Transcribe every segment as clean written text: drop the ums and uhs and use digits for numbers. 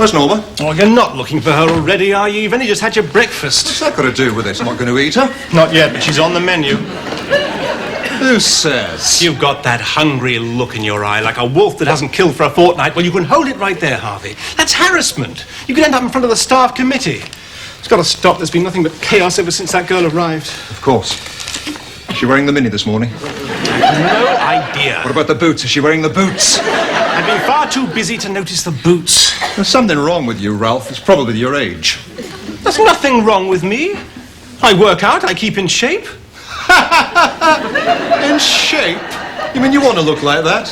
Where's Norma? Oh, you're not looking for her already, are you? You've only just had your breakfast. What's that got to do with it? I'm not going to eat her. Not yet, but she's on the menu. Who says? You've got that hungry look in your eye, like a wolf that hasn't killed for a fortnight. Well, you can hold it right there, Harvey. That's harassment. You could end up in front of the staff committee. It's got to stop. There's been nothing but chaos ever since that girl arrived. Of course. Is she wearing the mini this morning? No idea. What about the boots? Is she wearing the boots? I've been far too busy to notice the boots. There's something wrong with you, Ralph. It's probably your age. There's nothing wrong with me. I work out, I keep in shape. In shape? You mean you want to look like that?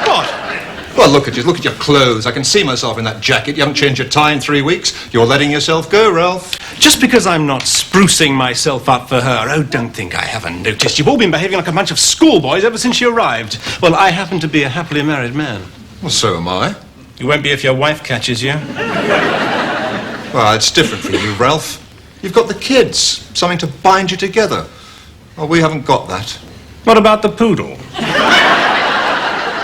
What? Well, look at you. Look at your clothes. I can see myself in that jacket. You haven't changed your tie in 3 weeks. You're letting yourself go, Ralph. Just because I'm not sprucing myself up for her. Oh, don't think I haven't noticed. You've all been behaving like a bunch of schoolboys ever since you arrived. Well, I happen to be a happily married man. Well, so am I. You won't be if your wife catches you. Well, it's different for you, Ralph. You've got the kids. Something to bind you together. Well, we haven't got that. What about the poodle?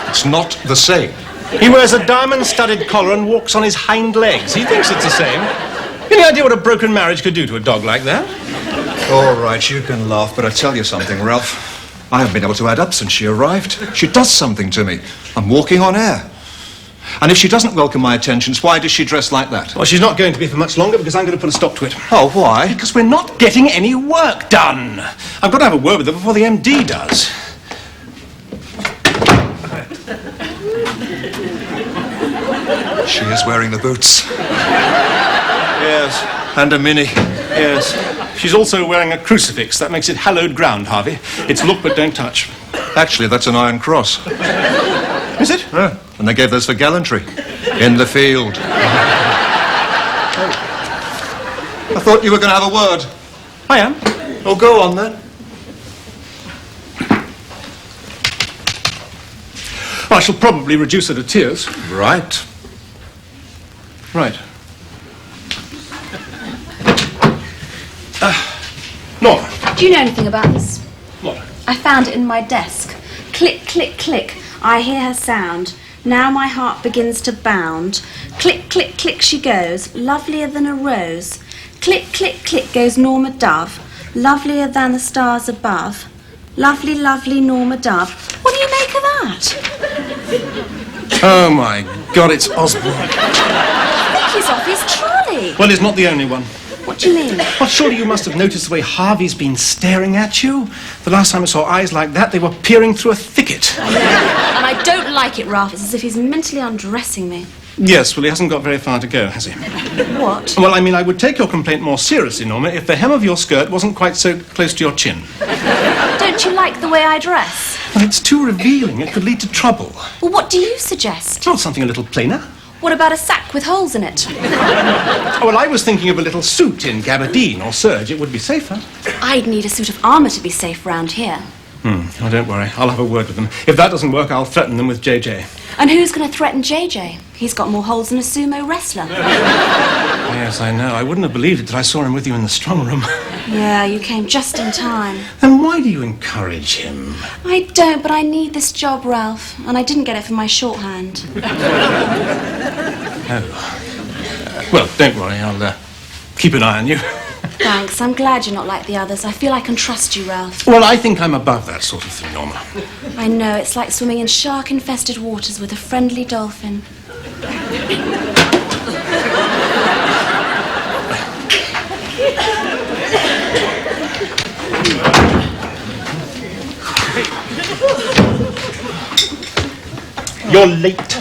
It's not the same. He wears a diamond-studded collar and walks on his hind legs. He thinks it's the same. Any idea what a broken marriage could do to a dog like that? All right, you can laugh, but I tell you something, Ralph. I haven't been able to add up since she arrived. She does something to me. I'm walking on air. And if she doesn't welcome my attentions, why does she dress like that? Well, she's not going to be for much longer because I'm going to put a stop to it. Oh, why? Because we're not getting any work done. I've got to have a word with her before the MD does. She is wearing the boots. Yes. And a mini. Yes. She's also wearing a crucifix. That makes it hallowed ground, Harvey. It's look but don't touch. Actually, that's an iron cross. Is it? Yeah. And they gave those for gallantry. In the field. I thought you were going to have a word. I am. Oh, go on then. I shall probably reduce her to tears. Right. Right. Norma. Do you know anything about this? What? I found it in my desk. Click, click, click. I hear her sound. Now my heart begins to bound. Click, click, click she goes, lovelier than a rose. Click, click, click goes Norma Dove, lovelier than the stars above. Lovely, lovely Norma Dove. What do you make of that? Oh, my God, it's Osborne. I think he's off his trolley. Well, he's not the only one. What do you mean? Well, surely you must have noticed the way Harvey's been staring at you. The last time I saw eyes like that, they were peering through a thicket. And I don't like it, Ralph. It's as if he's mentally undressing me. Yes, well, he hasn't got very far to go, has he? What? Well, I mean, I would take your complaint more seriously, Norma, if the hem of your skirt wasn't quite so close to your chin. Don't you like the way I dress? Well, it's too revealing. It could lead to trouble. Well, what do you suggest? Not something a little plainer. What about a sack with holes in it? Oh, well, I was thinking of a little suit in gabardine or serge. It would be safer. I'd need a suit of armour to be safe round here. Oh, don't worry. I'll have a word with them. If that doesn't work, I'll threaten them with JJ. And who's going to threaten JJ? He's got more holes than a sumo wrestler. Yes, I know. I wouldn't have believed it till I saw him with you in the strong room. Yeah, you came just in time. Then why do you encourage him? I don't, but I need this job, Ralph. And I didn't get it for my shorthand. Oh. Well, don't worry. I'll keep an eye on you. Thanks. I'm glad you're not like the others. I feel I can trust you, Ralph. Well, I think I'm above that sort of thing, Norma. I know. It's like swimming in shark-infested waters with a friendly dolphin. You're late.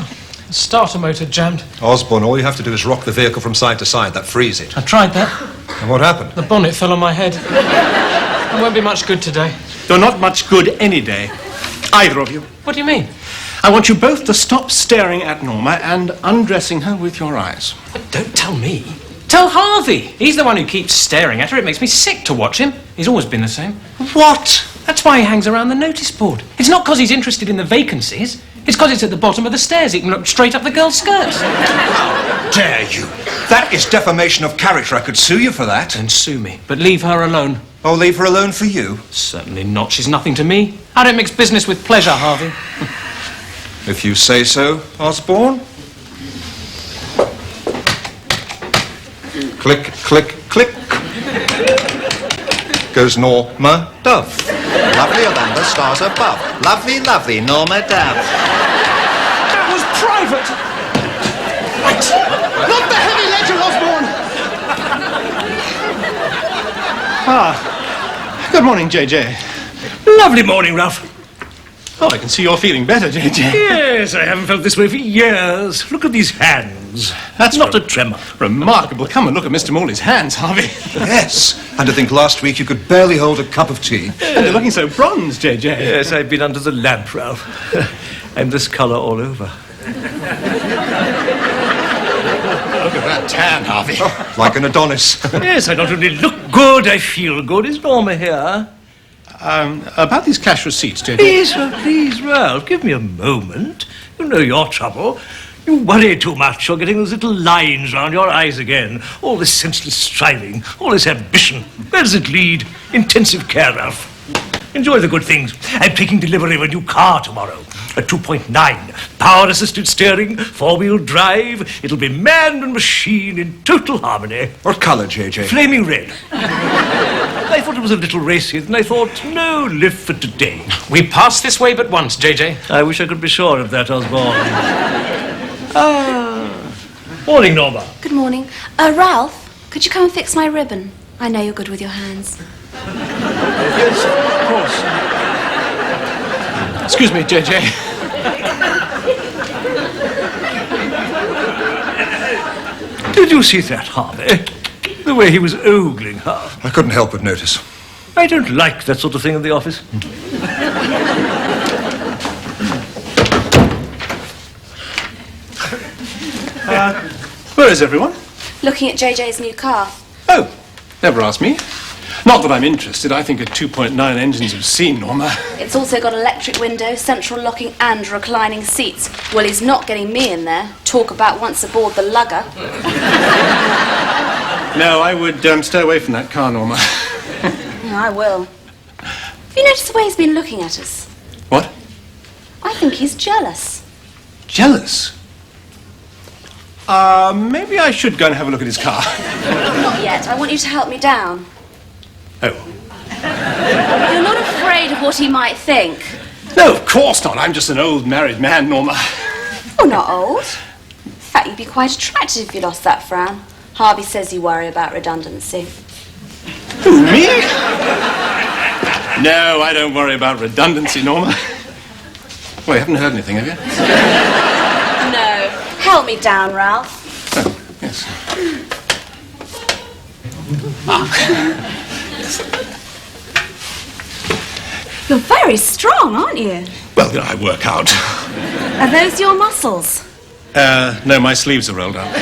Starter motor jammed. Osborne, all you have to do is rock the vehicle from side to side. That frees it. I tried that. And what happened? The bonnet fell on my head. It won't be much good today. You're not much good any day. Either of you. What do you mean? I want you both to stop staring at Norma and undressing her with your eyes. Don't tell me. Tell Harvey. He's the one who keeps staring at her. It makes me sick to watch him. He's always been the same. What? That's why he hangs around the notice board. It's not because he's interested in the vacancies. It's because it's at the bottom of the stairs. He can look straight up the girl's skirts. How dare you? That is defamation of character. I could sue you for that. Then sue me. But leave her alone. Oh, leave her alone for you? Certainly not. She's nothing to me. I don't mix business with pleasure, Harvey. If you say so, Osborne. Click, click, click. Goes Norma Dove. Lovelier than the stars above. Lovely, lovely Norma Dove. That was private! Right! Not the heavy ledger, Osborne! Good morning, JJ. Lovely morning, Ralph. Oh, I can see you're feeling better, JJ. Yes, I haven't felt this way for years. Look at these hands. That's not a tremor. Remarkable. Come and look at Mr. Morley's hands, Harvey. Yes. And to think last week you could barely hold a cup of tea. And you're looking so bronzed, JJ. Yes, I've been under the lamp, Ralph. I'm this colour all over. Look at that tan, Harvey. Oh, like an Adonis. Yes, I not only look good, I feel good. Is Norma here? About these cash receipts, JJ. Please, Ralph, give me a moment. You know your trouble. You worry too much. You're getting those little lines round your eyes again. All this senseless striving, all this ambition. Where does it lead? Intensive care, Ralph. Enjoy the good things. I'm taking delivery of a new car tomorrow. A 2.9. Power-assisted steering, four-wheel drive. It'll be man and machine in total harmony. What colour, JJ? Flaming red. I thought it was a little racy, and I thought, no, live for today. We passed this way but once, JJ. I wish I could be sure of that, Osborne. Morning, Norma. Good morning. Ralph, could you come and fix my ribbon? I know you're good with your hands. Yes, of course. Excuse me, JJ. Did you see that, Harvey? The way he was ogling her. I couldn't help but notice. I don't like that sort of thing in the office. Where is everyone? Looking at JJ's new car. Oh, never asked me. Not that I'm interested. I think a 2.9 engine's obscene, Norma. It's also got electric window, central locking and reclining seats. Well, he's not getting me in there. Talk about once aboard the lugger. No, I would stay away from that car, Norma. I will. Have you noticed the way he's been looking at us? What? I think he's jealous. Jealous? Maybe I should go and have a look at his car. Not yet. I want you to help me down. Oh. You're not afraid of what he might think? No, of course not. I'm just an old married man, Norma. Oh, not old. In fact, you'd be quite attractive if you lost that frown. Harvey says you worry about redundancy. Who, me? No, I don't worry about redundancy, Norma. Well, you haven't heard anything, have you? No. Help me down, Ralph. Oh, yes. You're very strong, aren't you? Well, I work out. Are those your muscles? No, my sleeves are rolled up.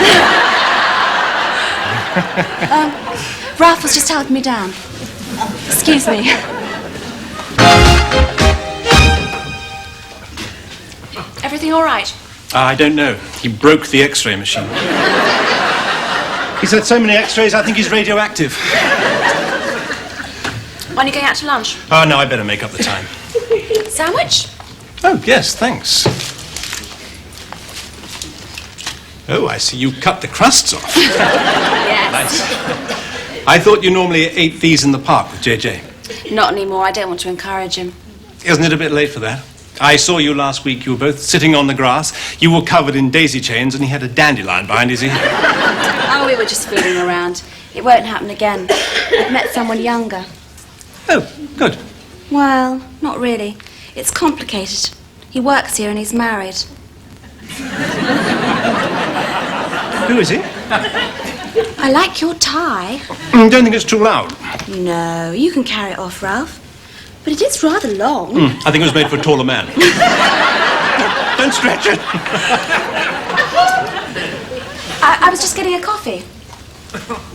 Ralph was just helping me down. Excuse me. Everything all right? I don't know. He broke the X-ray machine. He's had so many X-rays, I think he's radioactive. When are you going out to lunch? Oh, no, I better make up the time. Sandwich? Oh, yes, thanks. Oh, I see you cut the crusts off. Yes. Nice. I thought you normally ate these in the park with JJ. Not anymore. I don't want to encourage him. Isn't it a bit late for that? I saw you last week. You were both sitting on the grass. You were covered in daisy chains and he had a dandelion behind his ear. Oh, we were just fooling around. It won't happen again. I've met someone younger. Oh, good. Well, not really. It's complicated. He works here and he's married. Who is he? I like your tie. Don't think it's too loud. No, you can carry it off, Ralph. But it is rather long. I think it was made for a taller man. Don't stretch it. I was just getting a coffee.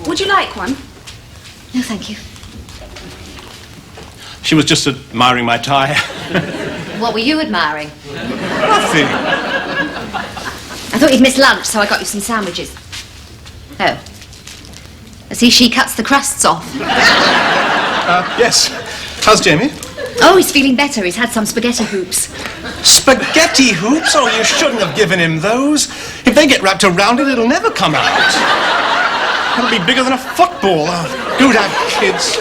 Would you like one? No, thank you. She was just admiring my tie. What were you admiring? Nothing. I thought you'd missed lunch, so I got you some sandwiches. Oh. I see she cuts the crusts off. Yes. How's Jamie? Oh, he's feeling better. He's had some spaghetti hoops. Spaghetti hoops? Oh, you shouldn't have given him those. If they get wrapped around it, it'll never come out. It'll be bigger than a football. Oh, good to have kids.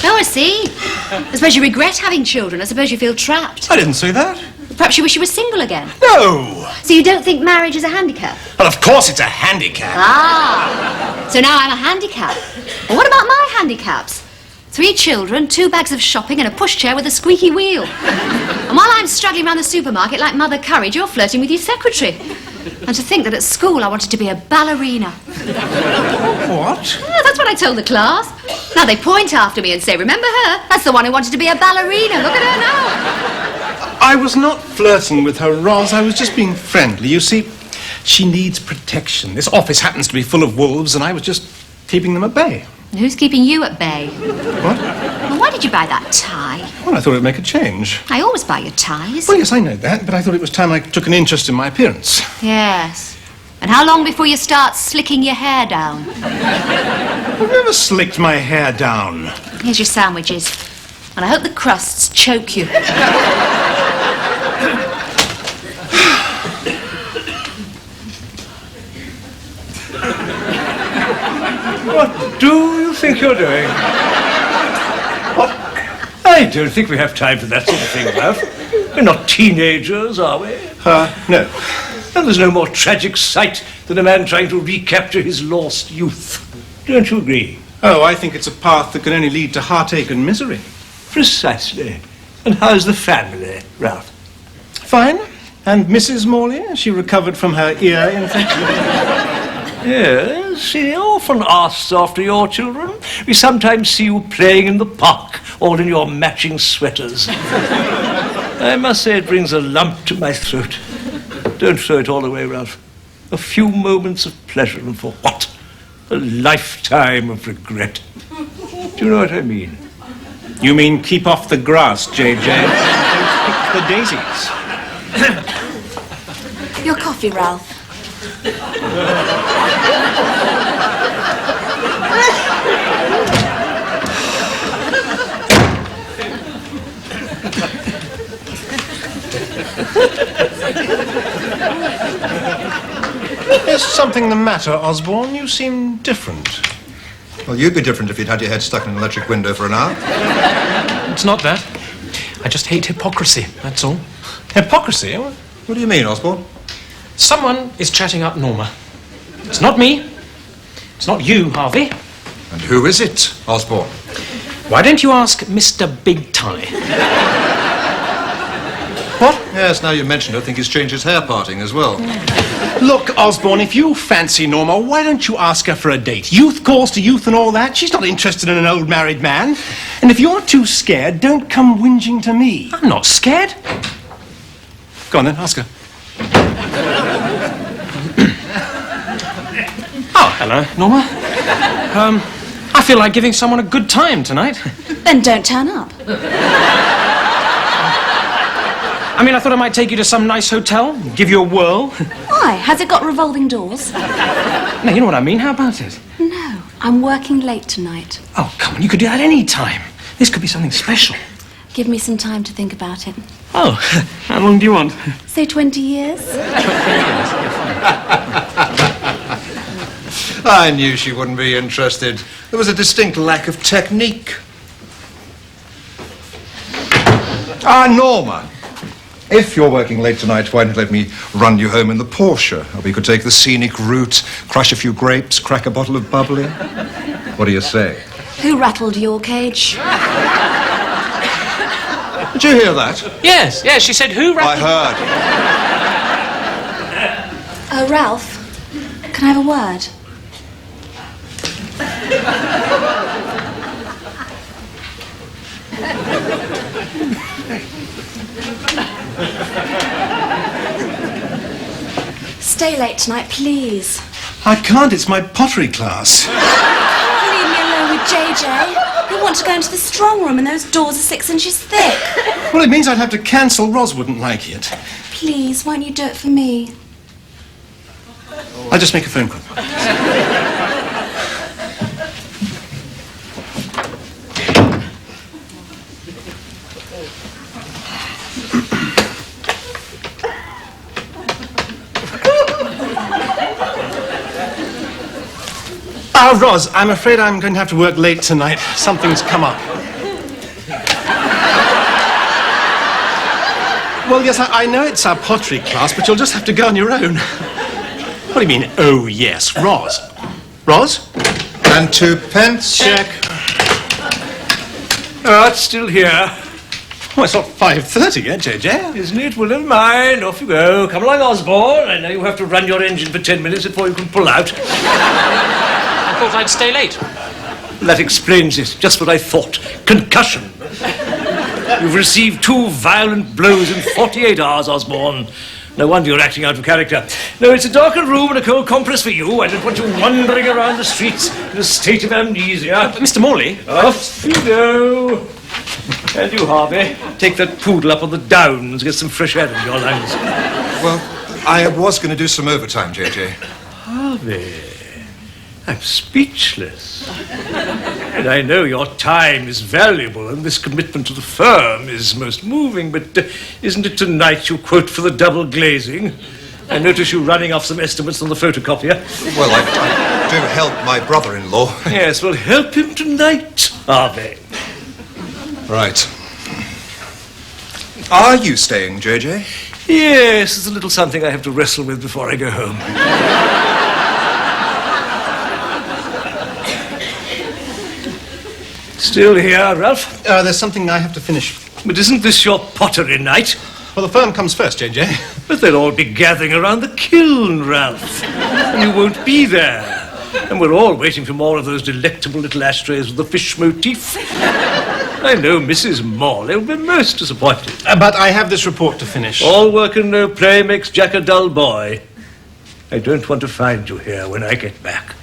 Oh, I see. I suppose you regret having children. I suppose you feel trapped. I didn't say that. Perhaps you wish you were single again. No. So you don't think marriage is a handicap? Well, of course it's a handicap. Ah, so now I'm a handicap. Well, what about my handicaps? 3 children, 2 bags of shopping and a pushchair with a squeaky wheel. And while I'm struggling around the supermarket like Mother Courage, you're flirting with your secretary. And to think that at school I wanted to be a ballerina. What? Yeah, that's what I told the class. Now they point after me and say, remember her? That's the one who wanted to be a ballerina. Look at her now. I was not flirting with her, Roz. I was just being friendly. You see, she needs protection. This office happens to be full of wolves, and I was just keeping them at bay. And who's keeping you at bay? What? Well, why did you buy that tie? Well, I thought it'd make a change. I always buy your ties. Well, yes, I know that, but I thought it was time I took an interest in my appearance. Yes. And how long before you start slicking your hair down? I've never slicked my hair down. Here's your sandwiches. And I hope the crusts choke you. What do you think you're doing? What? I don't think we have time for that sort of thing, Ralph. We're not teenagers, are we? No. And there's no more tragic sight than a man trying to recapture his lost youth. Don't you agree? Oh, I think it's a path that can only lead to heartache and misery. Precisely. And how's the family, Ralph? Fine. And Mrs. Morley, she recovered from her ear infection. Yes, she often asks after your children. We sometimes see you playing in the park, all in your matching sweaters. I must say it brings a lump to my throat. Don't throw it all away, Ralph. A few moments of pleasure, and for what? A lifetime of regret. Do you know what I mean? You mean keep off the grass, JJ. Don't pick the daisies. Your coffee, Ralph. Is something the matter, Osborne? You seem different. Well, you'd be different if you'd had your head stuck in an electric window for an hour. It's not that. I just hate hypocrisy, that's all. Hypocrisy? What do you mean, Osborne? Someone is chatting up Norma. It's not me. It's not you, Harvey. And who is it, Osborne? Why don't you ask Mr. Big Tie? What? Yes, now you mention it, I think he's changed his hair parting as well. Look, Osborne, if you fancy Norma, why don't you ask her for a date? Youth calls to youth and all that. She's not interested in an old married man. And if you're too scared, don't come whinging to me. I'm not scared. Go on then, ask her. Oh, hello, Norma. I feel like giving someone a good time tonight. Then don't turn up. I mean, I thought I might take you to some nice hotel, give you a whirl. Why? Has it got revolving doors? No, you know what I mean. How about it? No, I'm working late tonight. Oh, come on, you could do that any time. This could be something special. Give me some time to think about it. Oh, how long do you want? Say 20 years? I knew she wouldn't be interested. There was a distinct lack of technique. Norma. If you're working late tonight, why don't you let me run you home in the Porsche? Or we could take the scenic route, crush a few grapes, crack a bottle of bubbly. What do you say? Who rattled your cage? Did you hear that? Yes, she said who I heard. Oh, Ralph, can I have a word? Stay late tonight, please. I can't, it's my pottery class. Leave me alone with JJ. You want to go into the strong room and those doors are 6 inches thick. Well, it means I'd have to cancel. Ros wouldn't like it. Please, won't you do it for me? I'll just make a phone call. Ros, I'm afraid I'm going to have to work late tonight. Something's come up. Well, yes, I know it's our pottery class, but you'll just have to go on your own. What do you mean, oh, yes? Ros? Ros? And 2 pence. Check. Oh, it's still here. Oh, it's not 5:30 yet, JJ. Isn't it? Well, never mind. Off you go. Come along, Osborne. I know you have to run your engine for 10 minutes before you can pull out. I thought I'd stay late. That explains it. Just what I thought. Concussion. You've received 2 violent blows in 48 hours, Osborne. No wonder you're acting out of character. No, it's a darkened room and a cold compress for you. I don't want you wandering around the streets in a state of amnesia. Mr. Morley? Off you go. And you, Harvey, take that poodle up on the downs, get some fresh air in your lungs. Well, I was going to do some overtime, JJ. Harvey, I'm speechless. And I know your time is valuable and this commitment to the firm is most moving, but isn't it tonight you quote for the double glazing? I notice you running off some estimates on the photocopier. Well, I do help my brother-in-law. Yes, well, help him tonight, Harvey. Right. Are you staying, JJ? Yes, it's a little something I have to wrestle with before I go home. Still here, Ralph? There's something I have to finish. But isn't this your pottery night? Well, the firm comes first, JJ. But they'll all be gathering around the kiln, Ralph. And you won't be there. And we're all waiting for more of those delectable little ashtrays with the fish motif. I know Mrs. Morley will be most disappointed. But I have this report to finish. All work and no play makes Jack a dull boy. I don't want to find you here when I get back.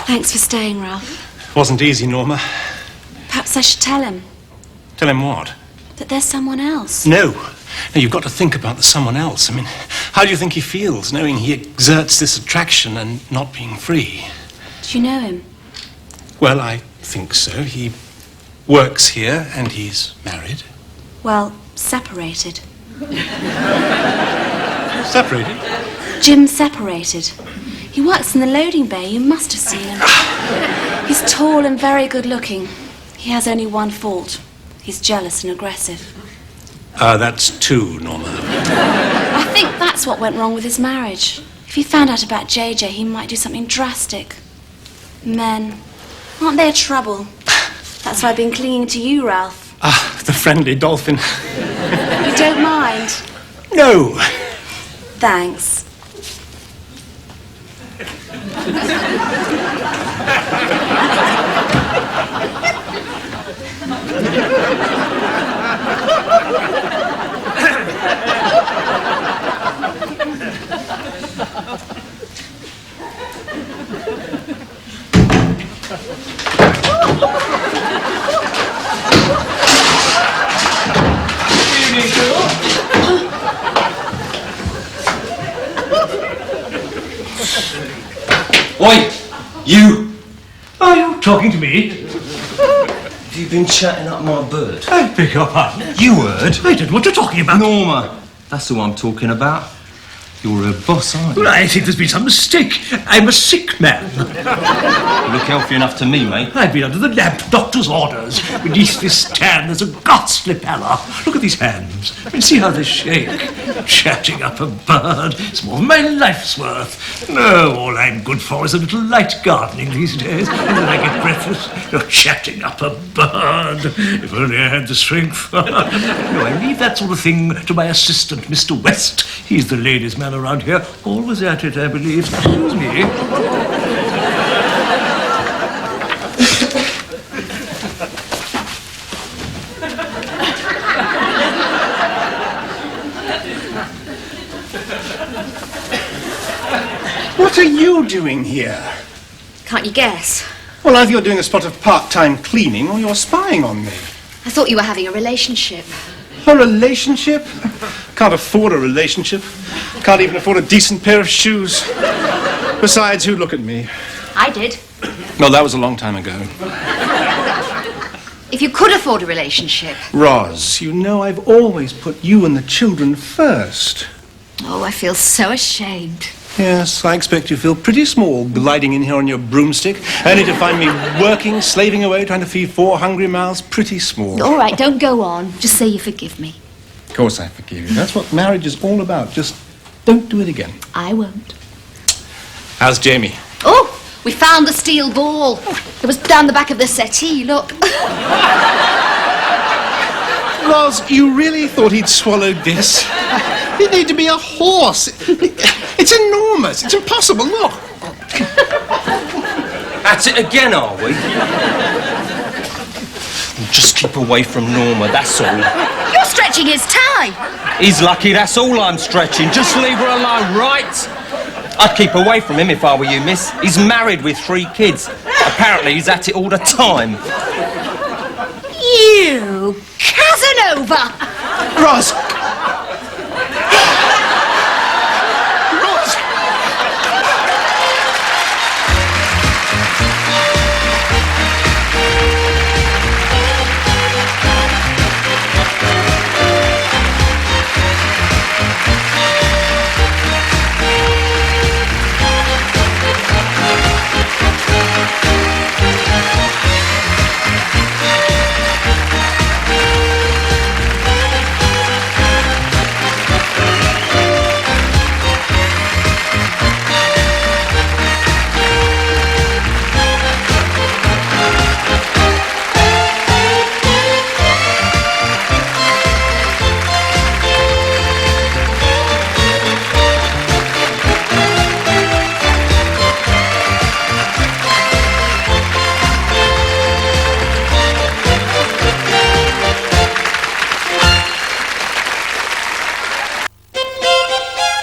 Thanks for staying, Ralph. Wasn't easy, Norma. Perhaps I should tell him Tell him what? that there's someone else. No. No, you've got to think about the someone else. I mean, how do you think he feels knowing he exerts this attraction and not being free? Do you know him? Well, I think so. He works here and he's married. Well, separated. Separated? Jim separated. He works in the loading bay. You must have seen him. He's tall and very good looking. He has only one fault. He's jealous and aggressive. That's 2, Norma. I think that's what went wrong with his marriage. If he found out about JJ, he might do something drastic. Men, aren't they a trouble? That's why I've been clinging to you, Ralph. The friendly dolphin. You don't mind? No. Thanks. Oi! You! Are you talking to me? Have you been chatting up my bird? I beg your pardon. You heard? I don't know what you're talking about. Norma! That's who I'm talking about. You're her boss, aren't you? Well, I think there's been some mistake. I'm a sick man. You look healthy enough to me, mate. I've been under the lamp, doctor's orders. Beneath this tan, there's a ghastly pallor. Look at these hands. I mean, see how they shake. Chatting up a bird. It's more than my life's worth. No, all I'm good for is a little light gardening these days. And then I get breathless. You're chatting up a bird. If only I had the strength. No, I leave that sort of thing to my assistant, Mr. West. He's the ladies' man around here. Always at it, I believe. Excuse me. What are you doing here? Can't you guess? Well, either you're doing a spot of part-time cleaning or you're spying on me. I thought you were having a relationship. A relationship? Can't afford a relationship. Can't even afford a decent pair of shoes. Besides, who'd look at me? I did. No, that was a long time ago. If you could afford a relationship. Roz, you know I've always put you and the children first. Oh, I feel so ashamed. Yes, I expect you feel pretty small gliding in here on your broomstick, only to find me working, slaving away, trying to feed 4 hungry mouths. Pretty small. All right, don't go on. Just say you forgive me. Of course I forgive you. That's what marriage is all about. Just don't do it again. I won't. How's Jamie? Oh, we found the steel ball. It was down the back of the settee, look. Roz, you really thought he'd swallowed this? He'd need to be a horse. It's enormous. It's impossible. Look. At it again, are we? Just keep away from Norma, that's all. You're stretching his tie. He's lucky, that's all I'm stretching. Just leave her alone, right? I'd keep away from him if I were you, miss. He's married with 3 kids. Apparently he's at it all the time. You Casanova! Roz,